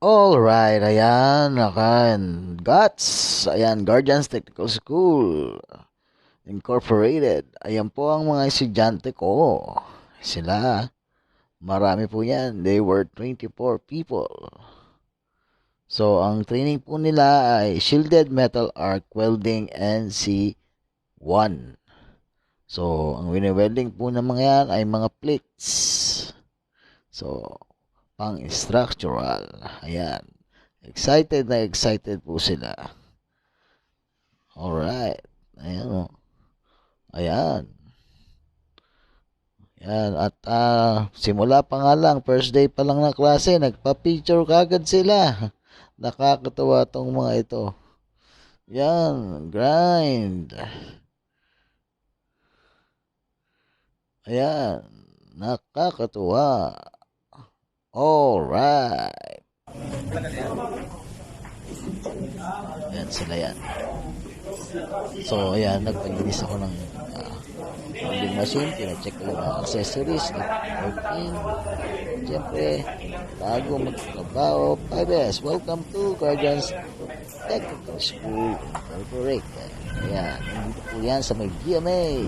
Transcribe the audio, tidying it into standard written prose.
Alright, ayan, akan, GUTS, ayan, Guardians Technical School Incorporated. Ayan po ang mga estudyante ko. Sila, marami po yan. They were 24 people. So, ang training po nila ay Shielded Metal Arc Welding NC1. So, ang wini-welding po ng mga yan ay mga plates. So, pang-structural. Ayan. Excited na excited po sila. Alright. Ayan o. Ayan. Ayan. At simula pa nga lang, first day pa lang ng klase, nagpa-picture kagad sila. Nakakatawa tong mga ito. Ayan. Grind. Ayan. Nakakatuwa. Alright. Ayan sila yan. So, ayan, nagpaginis ako ng welding machine. Pina-check ko yung accessories. Working. Siyempre, bago magtrabaho, 5S. Welcome to Guardians Technical School Incorporated. Ayan, nandito po yan sa may GMA